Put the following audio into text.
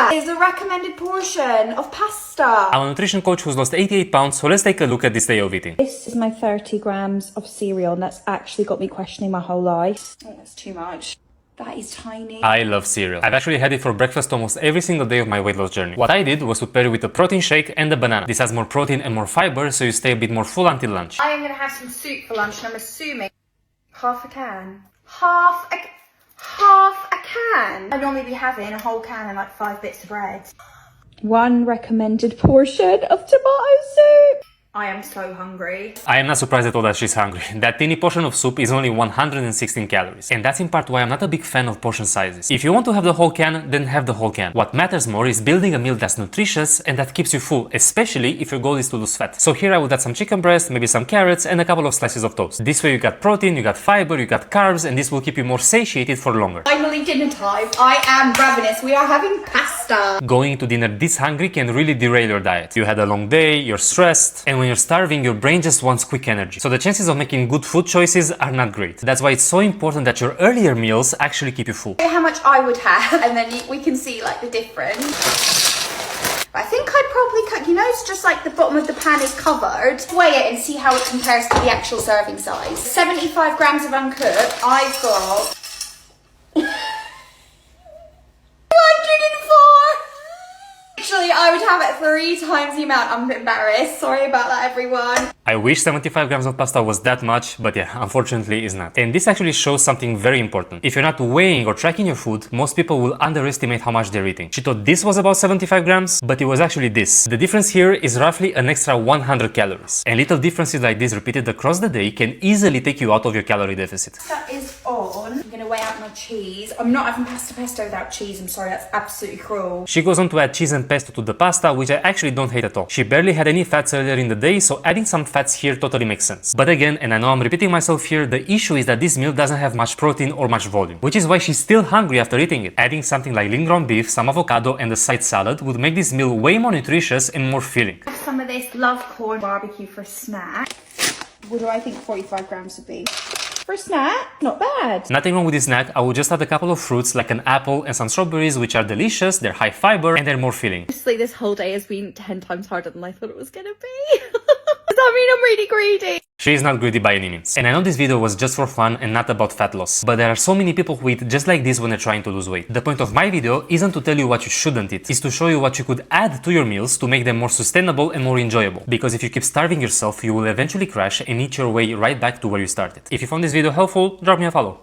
that is the recommended portion of pasta. I'm a nutrition coach who's lost 88 pounds, so let's take a look at this day of eating. This is my 30 grams of cereal, and that's actually got me questioning my whole life. Oh, that's too much. That is tiny. I love cereal. I've actually had it for breakfast almost every single day of my weight loss journey. What I did was to pair it with a protein shake and a banana. This has more protein and more fiber, so you stay a bit more full until lunch. I am going to have some soup for lunch, and I'm assuming half a can. Half a can? I'd normally be having a whole can and like 5 bits of bread. One recommended portion of tomato soup. I am so hungry. I am not surprised at all that she's hungry. That teeny portion of soup is only 116 calories. And that's in part why I'm not a big fan of portion sizes. If you want to have the whole can, then have the whole can. What matters more is building a meal that's nutritious and that keeps you full, especially if your goal is to lose fat. So here I would add some chicken breast, maybe some carrots, and a couple of slices of toast. This way you got protein, you got fiber, you got carbs, and this will keep you more satiated for longer. Finally dinner time. I am ravenous. We are having pasta. Going to dinner this hungry can really derail your diet. You had a long day, you're stressed, and when you're starving, your brain just wants quick energy. So the chances of making good food choices are not great. That's why it's so important that your earlier meals actually keep you full. How much I would have, and then we can see like the difference. I think I'd probably cut, you know, it's just like the bottom of the pan is covered. Weigh it and see how it compares to the actual serving size. 75 grams of uncooked. I've got 104. Actually, I would have it 3 times the amount. I'm embarrassed. Sorry about that, everyone. I wish 75 grams of pasta was that much, but yeah, unfortunately is not. And this actually shows something very important. If you're not weighing or tracking your food, most people will underestimate how much they're eating. She thought this was about 75 grams, but it was actually this. The difference here is roughly an extra 100 calories. And little differences like this repeated across the day can easily take you out of your calorie deficit. That is on. I'm gonna weigh out my cheese. I'm not having pasta pesto without cheese. I'm sorry, that's absolutely cruel. She goes on to add cheese and pesto to the pasta, which I actually don't hate at all. She barely had any fats earlier in the day, so adding some fats here totally makes sense. But again, and I know I'm repeating myself here, the issue is that this meal doesn't have much protein or much volume, which is why she's still hungry after eating it. Adding something like lean ground beef, some avocado, and a side salad would make this meal way more nutritious and more filling. Some of this love corn barbecue for a snack. What do I think 45 grams would be? For a snack, not bad. Nothing wrong with this snack. I would just add a couple of fruits like an apple and some strawberries, which are delicious, they're high fiber, and they're more filling. Honestly, this whole day has been 10 times harder than I thought it was gonna be. Does that mean I'm really greedy? She is not greedy by any means. And I know this video was just for fun and not about fat loss, but there are so many people who eat just like this when they're trying to lose weight. The point of my video isn't to tell you what you shouldn't eat, it's to show you what you could add to your meals to make them more sustainable and more enjoyable. Because if you keep starving yourself, you will eventually crash and eat your way right back to where you started. If you found this video helpful, drop me a follow.